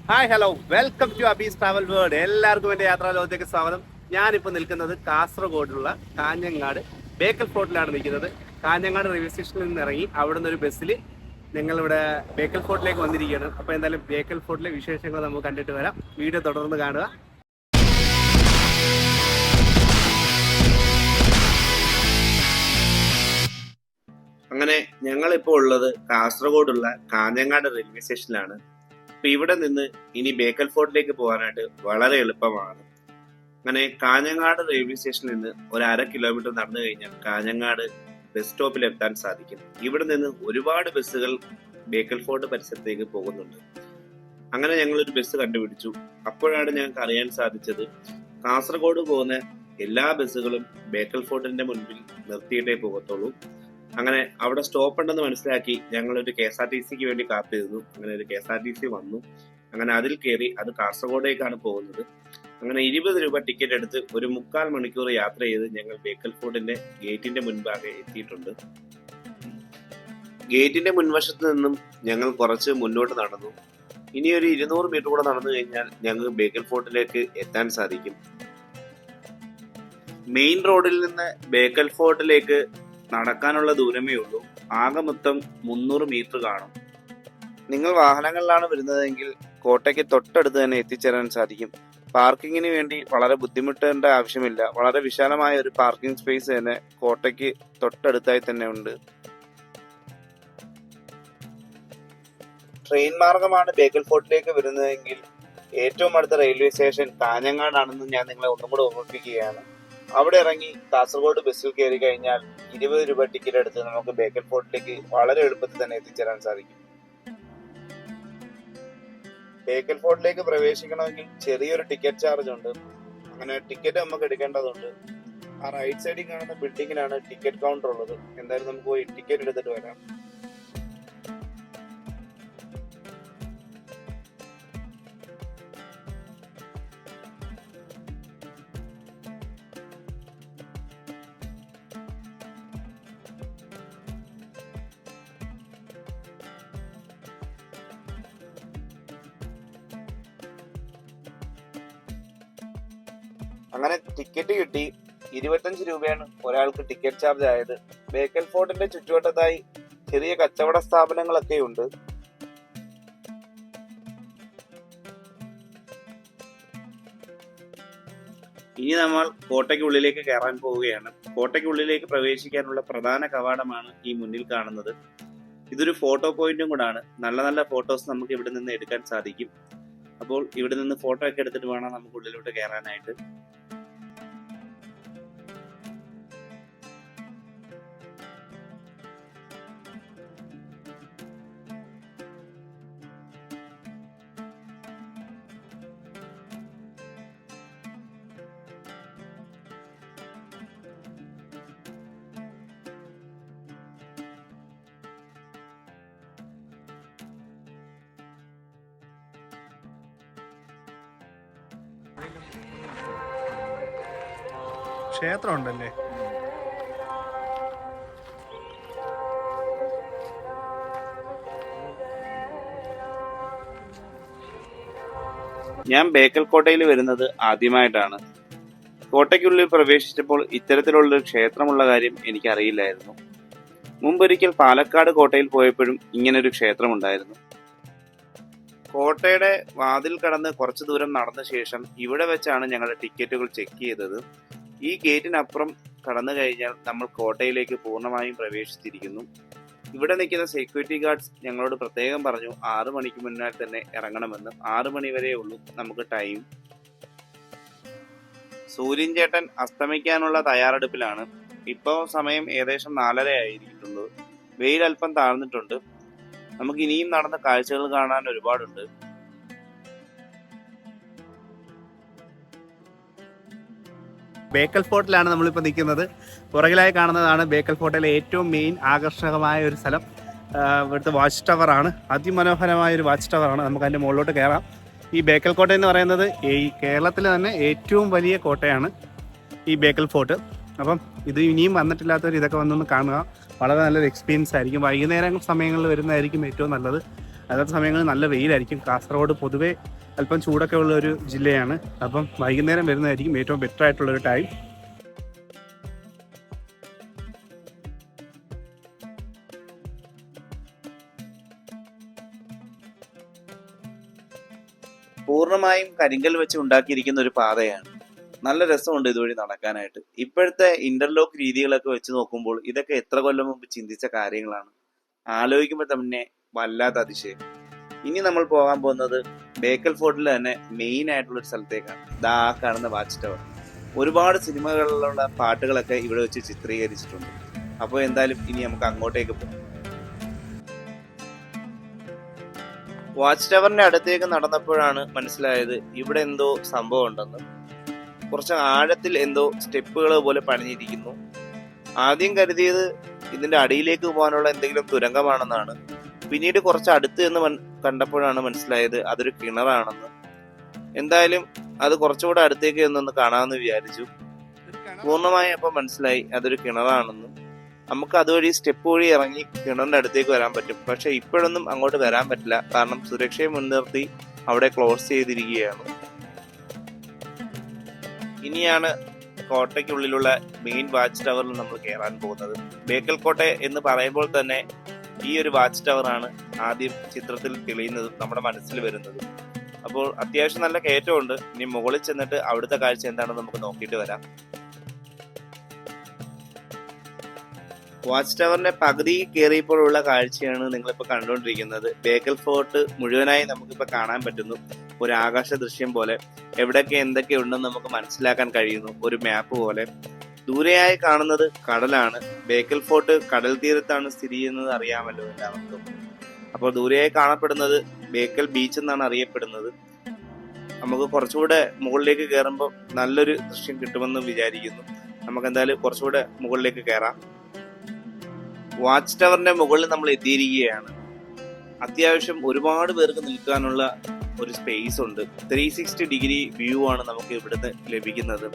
Hi hello welcome to Abi's travel world. എല്ലാവർക്കും എൻ്റെ യാത്രാ ലോകത്തേക്ക് സ്വാഗതം. ഞാനിപ്പോൾ നിൽക്കുന്നത് കാസർഗോഡുള്ള കാഞ്ഞങ്ങാട് ബേക്കൽ ഫോർട്ടിലാണ് നിൽക്കുന്നത്. കാഞ്ഞങ്ങാട് റെയിൽവേ സ്റ്റേഷനിൽ നിന്ന് ഇറങ്ങി അവിടെ നിന്ന് ഒരു ബസ്സിൽ ഞങ്ങളിവിടെ ബേക്കൽ ഫോർട്ടിലേക്ക് വന്നിരിക്കുകയാണ്. അപ്പോൾ എന്തായാലും ബേക്കൽ ഫോർട്ടിലെ വിശേഷങ്ങൾ നമുക്ക് കണ്ടിട്ട് വരാം. വീഡിയോ തുടർന്ന് കാണുക. അങ്ങനെ ഞങ്ങളിപ്പോൾ ഉള്ളത് കാസർഗോഡുള്ള കാഞ്ഞങ്ങാട് റെയിൽവേ സ്റ്റേഷനിലാണ്. അപ്പൊ ഇവിടെ നിന്ന് ഇനി ബേക്കൽ ഫോർട്ടിലേക്ക് പോകാനായിട്ട് വളരെ എളുപ്പമാണ്. അങ്ങനെ കാഞ്ഞങ്ങാട് റെയിൽവേ സ്റ്റേഷനിൽ നിന്ന് ഒരു 1/2 കിലോമീറ്റർ നടന്നു കഴിഞ്ഞാൽ കാഞ്ഞങ്ങാട് ബസ് സ്റ്റോപ്പിൽ എത്താൻ സാധിക്കും. ഇവിടെ നിന്ന് ഒരുപാട് ബസ്സുകൾ ബേക്കൽ ഫോർട്ട് പരിസരത്തേക്ക് പോകുന്നുണ്ട്. അങ്ങനെ ഞങ്ങളൊരു ബസ് കണ്ടുപിടിച്ചു. അപ്പോഴാണ് ഞങ്ങൾക്ക് അറിയാൻ സാധിച്ചത് കാസർഗോഡ് പോകുന്ന എല്ലാ ബസ്സുകളും ബേക്കൽ ഫോർട്ടിന്റെ മുൻപിൽ നിർത്തിയിട്ടേ പോകത്തുള്ളൂ. അങ്ങനെ അവിടെ സ്റ്റോപ്പ് ഉണ്ടെന്ന് മനസ്സിലാക്കി ഞങ്ങളൊരു KSRTCക്ക് വേണ്ടി കാത്തിരുന്നു. അങ്ങനെ ഒരു KSRTC വന്നു. അങ്ങനെ അതിൽ കയറി അത് കാസർഗോഡേക്കാണ് പോകുന്നത്. അങ്ങനെ 20 രൂപ ടിക്കറ്റ് എടുത്ത് ഒരു 3/4 മണിക്കൂർ യാത്ര ചെയ്ത് ഞങ്ങൾ ബേക്കൽ ഫോർട്ടിന്റെ ഗേറ്റിന്റെ മുൻപാകെ എത്തിയിട്ടുണ്ട്. ഗേറ്റിന്റെ മുൻവശത്ത് നിന്നും ഞങ്ങൾ കുറച്ച് മുന്നോട്ട് നടന്നു. ഇനി ഒരു 200 മീറ്റർ കൂടെ നടന്നു കഴിഞ്ഞാൽ ഞങ്ങൾക്ക് ബേക്കൽ ഫോർട്ടിലേക്ക് എത്താൻ സാധിക്കും. മെയിൻ റോഡിൽ നിന്ന് ബേക്കൽ ഫോർട്ടിലേക്ക് നടക്കാനുള്ള ദൂരമേ ഉള്ളൂ. ആകെ മൊത്തം 300 മീറ്റർ കാണും. നിങ്ങൾ വാഹനങ്ങളിലാണ് വരുന്നതെങ്കിൽ കോട്ടയ്ക്ക് തൊട്ടടുത്ത് തന്നെ എത്തിച്ചേരാൻ സാധിക്കും. പാർക്കിങ്ങിന് വേണ്ടി വളരെ ബുദ്ധിമുട്ടേണ്ട ആവശ്യമില്ല. വളരെ വിശാലമായ ഒരു പാർക്കിംഗ് സ്പേസ് തന്നെ കോട്ടയ്ക്ക് തൊട്ടടുത്തായി തന്നെ ഉണ്ട്. ട്രെയിൻ മാർഗമാണ് ബേക്കൽ ഫോർട്ടിലേക്ക് വരുന്നതെങ്കിൽ ഏറ്റവും അടുത്ത റെയിൽവേ സ്റ്റേഷൻ കാഞ്ഞങ്ങാടാണെന്ന് ഞാൻ നിങ്ങളെ ഒന്നും കൂടെ ഓർമ്മിപ്പിക്കുകയാണ്. അവിടെ ഇറങ്ങി കാസർഗോഡ് ബസ്സിൽ കയറി കഴിഞ്ഞാൽ 20 രൂപ ടിക്കറ്റ് എടുത്ത് നമുക്ക് ബേക്കൽ ഫോർട്ടിലേക്ക് വളരെ എളുപ്പത്തിൽ തന്നെ എത്തിച്ചേരാൻ സാധിക്കും. ബേക്കൽ ഫോർട്ടിലേക്ക് പ്രവേശിക്കണമെങ്കിൽ ചെറിയൊരു ടിക്കറ്റ് ചാർജ് ഉണ്ട്. അങ്ങനെ ടിക്കറ്റ് നമുക്ക് എടുക്കേണ്ടതുണ്ട്. ആ റൈറ്റ് സൈഡിൽ കാണുന്ന ബിൽഡിങ്ങിലാണ് ടിക്കറ്റ് കൗണ്ടർ ഉള്ളത്. എന്തായാലും നമുക്ക് പോയി ടിക്കറ്റ് എടുത്തിട്ട് വരാം. അങ്ങനെ ടിക്കറ്റ് കിട്ടി. 25 രൂപയാണ് ഒരാൾക്ക് ടിക്കറ്റ് ചാർജ് ആയത്. ബേക്കൽ ഫോർട്ടിന്റെ ചുറ്റുവട്ടത്തായി ചെറിയ കച്ചവട സ്ഥാപനങ്ങളൊക്കെ ഉണ്ട്. ഇനി നമ്മൾ കോട്ടയ്ക്കുള്ളിലേക്ക് കയറാൻ പോവുകയാണ്. കോട്ടയ്ക്കുള്ളിലേക്ക് പ്രവേശിക്കാനുള്ള പ്രധാന കവാടമാണ് ഈ മുന്നിൽ കാണുന്നത്. ഇതൊരു ഫോട്ടോ പോയിന്റും കൂടാണ്. നല്ല നല്ല ഫോട്ടോസ് നമുക്ക് ഇവിടെ നിന്ന് എടുക്കാൻ സാധിക്കും. അപ്പോൾ ഇവിടെ നിന്ന് ഫോട്ടോ ഒക്കെ എടുത്തിട്ട് വേണം നമുക്ക് ഉള്ളിലോട്ട് കയറാനായിട്ട്. ക്ഷേത്രം ഉണ്ടല്ലേ? ഞാൻ ബേക്കൽ കോട്ടയിൽ വരുന്നത് ആദ്യമായിട്ടാണ്. കോട്ടയ്ക്കുള്ളിൽ പ്രവേശിച്ചപ്പോൾ ഇത്തരത്തിലുള്ളൊരു ക്ഷേത്രമുള്ള കാര്യം എനിക്കറിയില്ലായിരുന്നു. മുമ്പൊരിക്കൽ പാലക്കാട് കോട്ടയിൽ പോയപ്പോഴും ഇങ്ങനൊരു ക്ഷേത്രമുണ്ടായിരുന്നു. കോട്ടയുടെ വാതിൽ കടന്ന് കുറച്ചു ദൂരം നടന്ന ശേഷം ഇവിടെ വെച്ചാണ് ഞങ്ങളുടെ ടിക്കറ്റുകൾ ചെക്ക് ചെയ്തത്. ഈ ഗേറ്റിനപ്പുറം കടന്നു കഴിഞ്ഞാൽ നമ്മൾ കോട്ടയിലേക്ക് പൂർണ്ണമായും പ്രവേശിച്ചിരിക്കുന്നു. ഇവിടെ നിൽക്കുന്ന സെക്യൂരിറ്റി ഗാർഡ്സ് ഞങ്ങളോട് പ്രത്യേകം പറഞ്ഞു 6 മണിക്ക് മുന്നാൽ തന്നെ ഇറങ്ങണമെന്ന്. 6 മണി വരെ ഉള്ളൂ നമുക്ക് ടൈം. സൂര്യൻ ചേട്ടൻ അസ്തമിക്കാനുള്ള തയ്യാറെടുപ്പിലാണ്. ഇപ്പോൾ സമയം ഏകദേശം 4:30 ആയിരിക്കുന്നുള്ളൂ. വെയിൽ അല്പം താഴ്ന്നിട്ടുണ്ട്. നമുക്ക് ഇനിയും നടന്ന കാഴ്ചകൾ കാണാൻ ഒരുപാടുണ്ട്. ബേക്കൽ ഫോർട്ടിലാണ് നമ്മളിപ്പോൾ നിൽക്കുന്നത്. പുറകിലായി കാണുന്നതാണ് ബേക്കൽ ഫോർട്ടിലെ ഏറ്റവും മെയിൻ ആകർഷകമായ ഒരു സ്ഥലം. ഇവിടുത്തെ വാച്ച് ടവറാണ്. അതിമനോഹരമായ ഒരു വാച്ച് ടവറാണ്. നമുക്ക് അതിൻ്റെ മുകളിലോട്ട് കയറാം. ഈ ബേക്കൽ കോട്ട എന്ന് പറയുന്നത് ഈ കേരളത്തിലെ തന്നെ ഏറ്റവും വലിയ കോട്ടയാണ് ഈ ബേക്കൽ ഫോർട്ട്. അപ്പം ഇത് ഇനിയും വന്നിട്ടില്ലാത്തവർ ഇതൊക്കെ വന്നൊന്ന് കാണുക. വളരെ നല്ലൊരു എക്സ്പീരിയൻസ് ആയിരിക്കും. വൈകുന്നേരം സമയങ്ങളിൽ വരുന്നതായിരിക്കും ഏറ്റവും നല്ലത്. അല്ലാത്ത സമയങ്ങളിൽ നല്ല വെയിലായിരിക്കും. കാസർഗോഡ് പൊതുവേ അല്പം ചൂടൊക്കെ ഉള്ള ഒരു ജില്ലയാണ്. അപ്പം വൈകുന്നേരം വരുന്നതായിരിക്കും ഏറ്റവും ബെറ്റർ ആയിട്ടുള്ളൊരു ടൈം. പൂർണ്ണമായും കരിങ്കൽ വെച്ച് ഉണ്ടാക്കിയിരിക്കുന്ന ഒരു പാതയാണ്. നല്ല രസമുണ്ട് ഇതുവഴി നടക്കാനായിട്ട്. ഇപ്പോഴത്തെ ഇന്റർലോക്ക് രീതികളൊക്കെ വെച്ച് നോക്കുമ്പോൾ ഇതൊക്കെ എത്ര കൊല്ലം മുമ്പ് ചിന്തിച്ച കാര്യങ്ങളാണ്. ആലോചിക്കുമ്പോൾ തന്നെ വല്ലാത്ത അതിശയം. ഇനി നമ്മൾ പോകാൻ പോകുന്നത് ബേക്കൽ ഫോർട്ടിൽ തന്നെ മെയിൻ ആയിട്ടുള്ള ഒരു സ്ഥലത്തേക്കാണ്. ദാ കാണുന്ന വാച്ച് ടവർ. ഒരുപാട് സിനിമകളിലുള്ള പാട്ടുകളൊക്കെ ഇവിടെ വെച്ച് ചിത്രീകരിച്ചിട്ടുണ്ട്. അപ്പോൾ എന്തായാലും ഇനി നമുക്ക് അങ്ങോട്ടേക്ക് പോകാം. വാച്ച് ടവറിന്റെ അടുത്തേക്ക് നടന്നപ്പോഴാണ് മനസ്സിലായത് ഇവിടെ എന്തോ സംഭവം ഉണ്ടെന്ന്. കുറച്ച് ആഴത്തിൽ എന്തോ സ്റ്റെപ്പുകൾ പോലെ പണിഞ്ഞിരിക്കുന്നു. ആദ്യം കരുതിയത് ഇതിന്റെ അടിയിലേക്ക് പോകാനുള്ള എന്തെങ്കിലും തുരങ്കമാണെന്നാണ്. പിന്നീട് കുറച്ച് അടുത്ത് എന്ന് കണ്ടപ്പോഴാണ് മനസ്സിലായത് അതൊരു കിണറാണെന്ന്. എന്തായാലും അത് കുറച്ചുകൂടെ അടുത്തേക്ക് എന്നൊന്ന് കാണാമെന്ന് വിചാരിച്ചു. പൂർണ്ണമായി അപ്പം മനസ്സിലായി അതൊരു കിണറാണെന്നും. നമുക്ക് അതുവഴി സ്റ്റെപ്പ് വഴി ഇറങ്ങി കിണറിന്റെ അടുത്തേക്ക് വരാൻ പറ്റും. പക്ഷെ ഇപ്പോഴൊന്നും അങ്ങോട്ട് വരാൻ പറ്റില്ല, കാരണം സുരക്ഷയെ മുൻനിർത്തി അവിടെ ക്ലോസ് ചെയ്തിരിക്കുകയാണ്. ഇനിയാണ് കോട്ടയ്ക്കുള്ളിലുള്ള മെയിൻ വാച്ച് ടവറിൽ നമ്മൾ കയറാൻ പോകുന്നത്. ബേക്കൽ കോട്ട എന്ന് പറയുമ്പോൾ തന്നെ ഈ ഒരു വാച്ച് ടവറാണ് ആദ്യം ചിത്രത്തിൽ തെളിയുന്നതും നമ്മുടെ മനസ്സിൽ വരുന്നതും. അപ്പോൾ അത്യാവശ്യം നല്ല കയറ്റമുണ്ട്. ഇനി മുകളിൽ ചെന്നിട്ട് അവിടുത്തെ കാഴ്ച എന്താണെന്ന് നമുക്ക് നോക്കിയിട്ട് വരാം. വാച്ച് ടവറിന്റെ പകുതി കയറിയപ്പോഴുള്ള കാഴ്ചയാണ് നിങ്ങളിപ്പോൾ കണ്ടുകൊണ്ടിരിക്കുന്നത്. ബേക്കൽ ഫോർട്ട് മുഴുവനായി നമുക്കിപ്പോ കാണാൻ പറ്റുന്നു. ഒരു ആകാശ ദൃശ്യം പോലെ എവിടെയൊക്കെ എന്തൊക്കെ ഉണ്ടെന്ന് നമുക്ക് മനസ്സിലാക്കാൻ കഴിയുന്നു, ഒരു മാപ്പ് പോലെ. ദൂരെയായി കാണുന്നത് കടലാണ്. ബേക്കൽ ഫോർട്ട് കടൽ തീരത്താണ് സ്ഥിതി ചെയ്യുന്നത്, അറിയാമല്ലോ എല്ലാവർക്കും. അപ്പോൾ ദൂരെയായി കാണപ്പെടുന്നത് ബേക്കൽ ബീച്ച് എന്നാണ് അറിയപ്പെടുന്നത്. നമുക്ക് കുറച്ചുകൂടെ മുകളിലേക്ക് കയറുമ്പോൾ നല്ലൊരു ദൃശ്യം കിട്ടുമെന്ന് വിചാരിക്കുന്നു. നമുക്ക് എന്തായാലും കുറച്ചുകൂടെ മുകളിലേക്ക് കയറാം. വാച്ച് ടവറിന്റെ മുകളിൽ നമ്മൾ എത്തിയിരിക്കുകയാണ്. അത്യാവശ്യം ഒരുപാട് പേർക്ക് നിൽക്കാനുള്ള ഒരു സ്പേസ് ഉണ്ട്. 360 ഡിഗ്രി വ്യൂ ആണ് നമുക്ക് ഇവിടുന്ന് ലഭിക്കുന്നത്.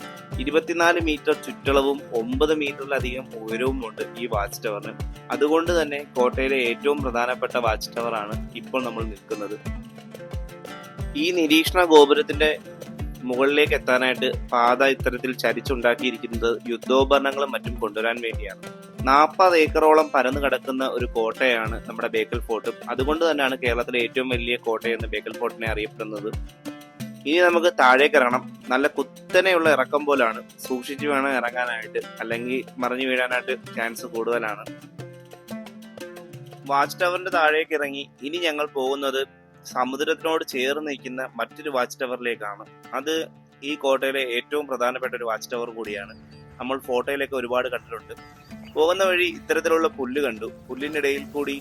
24 മീറ്റർ ചുറ്റളവും 9 മീറ്ററിലധികം ഉയരവും ഉണ്ട് ഈ വാച്ച് ടവറിന്. അതുകൊണ്ട് തന്നെ കോട്ടയിലെ ഏറ്റവും പ്രധാനപ്പെട്ട വാച്ച് ടവറാണ് ഇപ്പോൾ നമ്മൾ നിൽക്കുന്നത്. ഈ നിരീക്ഷണ ഗോപുരത്തിന്റെ മുകളിലേക്ക് എത്താനായിട്ട് പാത ഇത്തരത്തിൽ ചരിച്ചുണ്ടാക്കിയിരിക്കുന്നത് യുദ്ധോപകരണങ്ങളും മറ്റും കൊണ്ടുവരാൻ വേണ്ടിയാണ്. 40 ഏക്കറോളം പരന്നു കിടക്കുന്ന ഒരു കോട്ടയാണ് നമ്മുടെ ബേക്കൽ ഫോർട്ട്. അതുകൊണ്ട് തന്നെയാണ് കേരളത്തിലെ ഏറ്റവും വലിയ കോട്ടയെന്ന് ബേക്കൽ ഫോർട്ടിനെ അറിയപ്പെടുന്നത്. ഇനി നമുക്ക് താഴേക്ക് ഇറങ്ങണം. നല്ല കുത്തനെയുള്ള ഇറക്കം പോലാണ്. സൂക്ഷിച്ചു വേണം ഇറങ്ങാനായിട്ട്, അല്ലെങ്കിൽ മറിഞ്ഞു വീഴാനായിട്ട് ചാൻസ് കൂടുതലാണ്. വാച്ച് ടവറിന്റെ താഴേക്ക് ഇറങ്ങി ഇനി ഞങ്ങൾ പോകുന്നത് സമുദ്രത്തിനോട് ചേർന്ന് നിൽക്കുന്ന മറ്റൊരു വാച്ച് ടവറിലേക്കാണ്. അത് ഈ കോട്ടയിലെ ഏറ്റവും പ്രധാനപ്പെട്ട ഒരു വാച്ച് ടവർ കൂടിയാണ്. നമ്മൾ ഫോട്ടോയിലൊക്കെ ഒരുപാട് കണ്ടിട്ടുണ്ട്. പോകുന്ന വഴി ഇത്തരത്തിലുള്ള പുല്ല് കണ്ടു. പുല്ലിൻ്റെ ഇടയിൽ കൂടി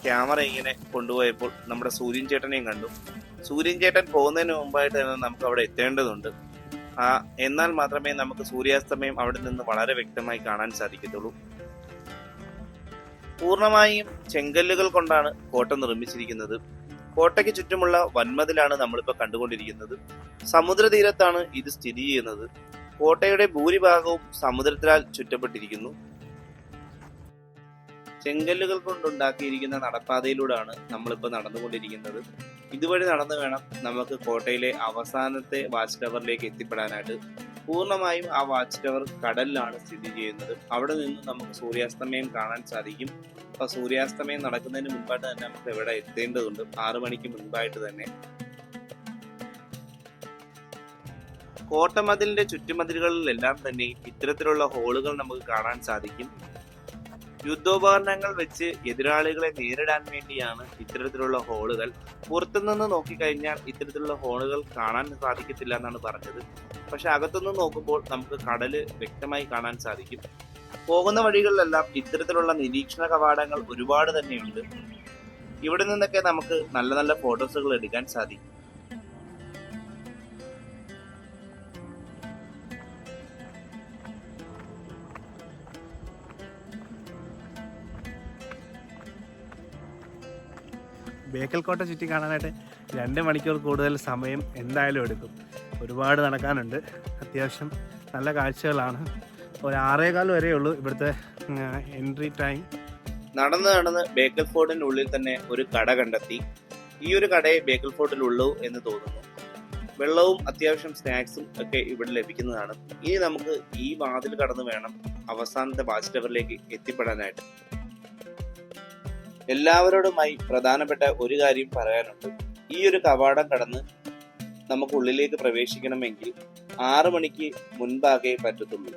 ക്യാമറ ഇങ്ങനെ കൊണ്ടുപോയപ്പോൾ നമ്മുടെ സൂര്യൻ ചേട്ടനെയും കണ്ടു. സൂര്യൻ ചേട്ടൻ പോകുന്നതിന് മുമ്പായിട്ട് തന്നെ നമുക്ക് അവിടെ എത്തേണ്ടതുണ്ട്. എന്നാൽ മാത്രമേ നമുക്ക് സൂര്യാസ്തമയം അവിടെ നിന്ന് വളരെ വ്യക്തമായി കാണാൻ സാധിക്കത്തുള്ളൂ. പൂർണ്ണമായും ചെങ്കല്ലുകൾ കൊണ്ടാണ് കോട്ട നിർമ്മിച്ചിരിക്കുന്നത്. കോട്ടയ്ക്ക് ചുറ്റുമുള്ള വൻമതിലാണ് നമ്മളിപ്പോൾ കണ്ടുകൊണ്ടിരിക്കുന്നത്. സമുദ്രതീരത്താണ് ഇത് സ്ഥിതി ചെയ്യുന്നത്. കോട്ടയുടെ ഭൂരിഭാഗവും സമുദ്രത്താൽ ചുറ്റപ്പെട്ടിരിക്കുന്നു. ചെങ്കല്ലുകൾ കൊണ്ടുണ്ടാക്കിയിരിക്കുന്ന നടപ്പാതയിലൂടെയാണ് നമ്മളിപ്പോൾ നടന്നുകൊണ്ടിരിക്കുന്നത്. ഇതുവഴി നടന്നു വേണം നമുക്ക് കോട്ടയിലെ അവസാനത്തെ വാച്ച് ടവറിലേക്ക് എത്തിപ്പെടാനായിട്ട്. പൂർണ്ണമായും ആ വാച്ച് ടവർ കടലിലാണ് സ്ഥിതി ചെയ്യുന്നത്. അവിടെ നിന്ന് നമുക്ക് സൂര്യാസ്തമയം കാണാൻ സാധിക്കും. അപ്പൊ സൂര്യാസ്തമയം നടക്കുന്നതിന് മുൻപായിട്ട് തന്നെ നമുക്ക് ഇവിടെ എത്തേണ്ടതുണ്ട്, 6 മണിക്ക് മുൻപായിട്ട് തന്നെ. കോട്ടമതിലിന്റെ ചുറ്റുമതിലുകളിലെല്ലാം തന്നെ ഇത്തരത്തിലുള്ള ഹോളുകൾ നമുക്ക് കാണാൻ സാധിക്കും. യുദ്ധോപകരണങ്ങൾ വെച്ച് എതിരാളികളെ നേരിടാൻ വേണ്ടിയാണ് ഇത്തരത്തിലുള്ള ഹോളുകൾ. പുറത്തുനിന്ന് നോക്കിക്കഴിഞ്ഞാൽ ഇത്തരത്തിലുള്ള ഹോളുകൾ കാണാൻ സാധിക്കത്തില്ല എന്നാണ് പറഞ്ഞത്. പക്ഷെ അകത്തുനിന്ന് നോക്കുമ്പോൾ നമുക്ക് കടല് വ്യക്തമായി കാണാൻ സാധിക്കും. പോകുന്ന വഴികളിലെല്ലാം ഇത്തരത്തിലുള്ള നിരീക്ഷണ കവാടങ്ങൾ ഒരുപാട് തന്നെയുണ്ട്. ഇവിടെ നിന്നൊക്കെ നമുക്ക് നല്ല നല്ല ഫോട്ടോസുകൾ എടുക്കാൻ സാധിക്കും. ബേക്കൽ കോട്ട ചുറ്റി കാണാനായിട്ട് 2 മണിക്കൂർ കൂടുതൽ സമയം എന്തായാലും എടുക്കും. ഒരുപാട് നടക്കാനുണ്ട്. അത്യാവശ്യം നല്ല കാഴ്ചകളാണ്. ഒരു 6:15 വരെയുള്ളൂ ഇവിടുത്തെ എൻട്രി ടൈം. നടന്ന് ബേക്കൽ ഫോർട്ടിന്റെ ഉള്ളിൽ തന്നെ ഒരു കട കണ്ടെത്തി. ഈ ഒരു കടയെ ബേക്കൽ ഫോർട്ടിൽ ഉള്ളൂ എന്ന് തോന്നുന്നു. വെള്ളവും അത്യാവശ്യം സ്നാക്സും ഒക്കെ ഇവിടെ ലഭിക്കുന്നതാണ്. ഇനി നമുക്ക് ഈ വാതിൽ കടന്ന് വേണം അവസാനത്തെ വാച്ച് ടവറിലേക്ക് എത്തിപ്പെടാനായിട്ട്. എല്ലാവരോടുമായി പ്രധാനപ്പെട്ട ഒരു കാര്യം പറയാനുണ്ട്. ഈ ഒരു കവാടം കടന്ന് നമുക്ക് ഉള്ളിലേക്ക് പ്രവേശിക്കണമെങ്കിൽ 6 മണിക്ക് മുൻപാകെ പറ്റത്തുള്ളൂ.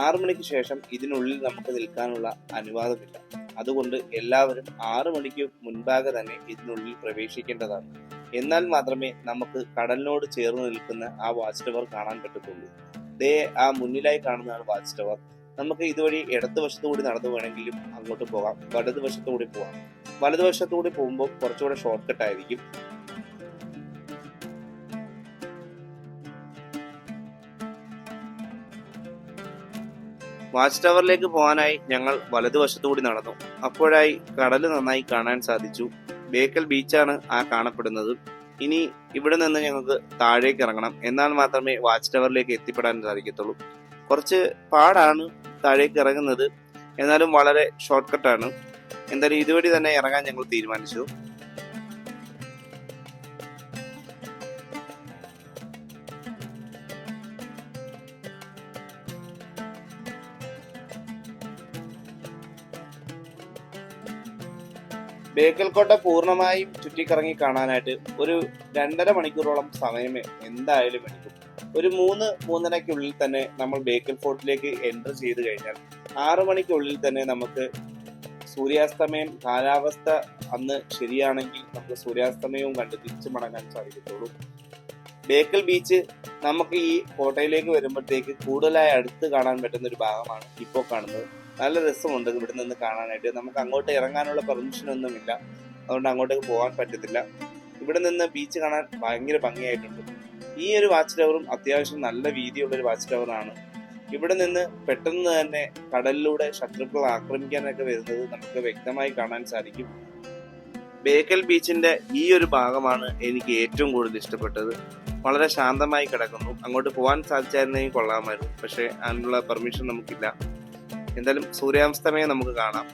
6 മണിക്ക് ശേഷം ഇതിനുള്ളിൽ നമുക്ക് നിൽക്കാനുള്ള അനുവാദമില്ല. അതുകൊണ്ട് എല്ലാവരും 6 മണിക്ക് മുൻപാകെ തന്നെ ഇതിനുള്ളിൽ പ്രവേശിക്കേണ്ടതാണ്. എന്നാൽ മാത്രമേ നമുക്ക് കടലിനോട് ചേർന്ന് നിൽക്കുന്ന ആ വാച്ച് ടവർ കാണാൻ പറ്റത്തുള്ളൂ. ദേ ആ മുന്നിലായി കാണുന്നതാണ് വാച്ച് ടവർ. നമുക്ക് ഇതുവഴി ഇടതുവശത്തുകൂടി നടന്നു വേണമെങ്കിലും അങ്ങോട്ട് പോകാം, വലതുവശത്തുകൂടി പോകാം. വലതുവശത്തുകൂടി പോകുമ്പോൾ കുറച്ചുകൂടെ ഷോർട്ട് കട്ട് ആയിരിക്കും. വാച്ച് ടവറിലേക്ക് പോകാനായി ഞങ്ങൾ വലതുവശത്തുകൂടി നടന്നു. അപ്പോഴായി കടല് നന്നായി കാണാൻ സാധിച്ചു. ബേക്കൽ ബീച്ചാണ് ആ കാണപ്പെടുന്നത്. ഇനി ഇവിടെ നിന്ന് ഞങ്ങൾക്ക് താഴേക്ക് ഇറങ്ങണം. എന്നാൽ മാത്രമേ വാച്ച് ടവറിലേക്ക് എത്തിപ്പെടാൻ സാധിക്കത്തുള്ളൂ. കുറച്ച് പാടാണ് താഴേക്ക് ഇറങ്ങുന്നത്, എന്നാലും വളരെ ഷോർട്ട് കട്ടാണ്. എന്തായാലും ഇതുവഴി തന്നെ ഇറങ്ങാൻ ഞങ്ങൾ തീരുമാനിച്ചു. ബേക്കൽ കോട്ട പൂർണ്ണമായും ചുറ്റിക്കറങ്ങി കാണാനായിട്ട് ഒരു 2.5 മണിക്കൂറോളം സമയം എന്തായാലും എടുക്കും. ഒരു 3-3:30 തന്നെ നമ്മൾ ബേക്കൽ ഫോർട്ടിലേക്ക് എൻ്റർ ചെയ്ത് കഴിഞ്ഞാൽ 6 മണിക്കുള്ളിൽ തന്നെ നമുക്ക് സൂര്യാസ്തമയം, കാലാവസ്ഥ അന്ന് ശരിയാണെങ്കിൽ നമുക്ക് സൂര്യാസ്തമയവും കണ്ട് തിരിച്ചു മടങ്ങാൻ സാധിക്കത്തുള്ളൂ. ബേക്കൽ ബീച്ച് നമുക്ക് ഈ കോട്ടയിലേക്ക് വരുമ്പോഴത്തേക്ക് കൂടുതലായി അടുത്ത് കാണാൻ പറ്റുന്ന ഒരു ഭാഗമാണ് ഇപ്പോൾ കാണുന്നത്. നല്ല രസമുണ്ട് ഇവിടെ നിന്ന് കാണാനായിട്ട്. നമുക്ക് അങ്ങോട്ട് ഇറങ്ങാനുള്ള പെർമിഷൻ ഒന്നുമില്ല, അതുകൊണ്ട് അങ്ങോട്ടേക്ക് പോകാൻ പറ്റത്തില്ല. ഇവിടെ നിന്ന് ബീച്ച് കാണാൻ ഭയങ്കര ഭംഗിയായിട്ടുണ്ട്. ഈ ഒരു വാച്ച് ടവറും അത്യാവശ്യം നല്ല വീതിയുള്ള ഒരു വാച്ച് ടവറാണ്. ഇവിടെ നിന്ന് പെട്ടെന്ന് തന്നെ കടലിലൂടെ ശത്രുക്കൾ ആക്രമിക്കാനൊക്കെ വരുന്നത് നമുക്ക് വ്യക്തമായി കാണാൻ സാധിക്കും. ബേക്കൽ ബീച്ചിന്റെ ഈ ഒരു ഭാഗമാണ് എനിക്ക് ഏറ്റവും കൂടുതൽ ഇഷ്ടപ്പെട്ടത്. വളരെ ശാന്തമായി കിടക്കുന്നു. അങ്ങോട്ട് പോകാൻ സാധിച്ചായിരുന്നെങ്കിൽ കൊള്ളാമായിരുന്നു, പക്ഷെ അതിനുള്ള പെർമിഷൻ നമുക്കില്ല. എന്തായാലും സൂര്യാസ്തമയം നമുക്ക് കാണാം.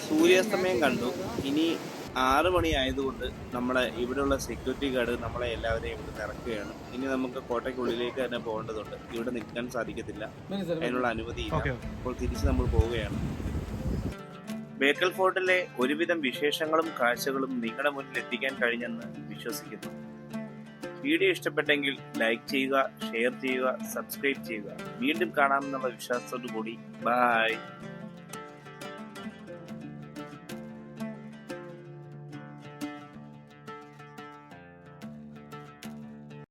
സൂര്യാസ്തമയം കണ്ടു. ഇനി 6 മണി ആയതുകൊണ്ട് നമ്മുടെ ഇവിടെയുള്ള സെക്യൂരിറ്റി ഗാർഡ് നമ്മളെ എല്ലാവരെയും ഇവിടെ ഇറക്കുകയാണ്. ഇനി നമുക്ക് കോട്ടയ്ക്കുള്ളിലേക്ക് തന്നെ പോകേണ്ടതുണ്ട്. ഇവിടെ നിൽക്കാൻ സാധിക്കത്തില്ല, അതിനുള്ള അനുമതിയില്ല. അപ്പോൾ തിരിച്ച് നമ്മൾ പോവുകയാണ്. ബേക്കൽ ഫോർട്ടിലെ ഒരുവിധം വിശേഷങ്ങളും കാഴ്ചകളും നിങ്ങളുടെ മുന്നിൽ എത്തിക്കാൻ കഴിഞ്ഞെന്ന് വിശ്വസിക്കുന്നു. വീഡിയോ ഇഷ്ടപ്പെട്ടെങ്കിൽ ലൈക്ക് ചെയ്യുക, ഷെയർ ചെയ്യുക, സബ്സ്ക്രൈബ് ചെയ്യുക. വീണ്ടും കാണാമെന്നുള്ള വിശ്വാസത്തോടു കൂടി ബൈ.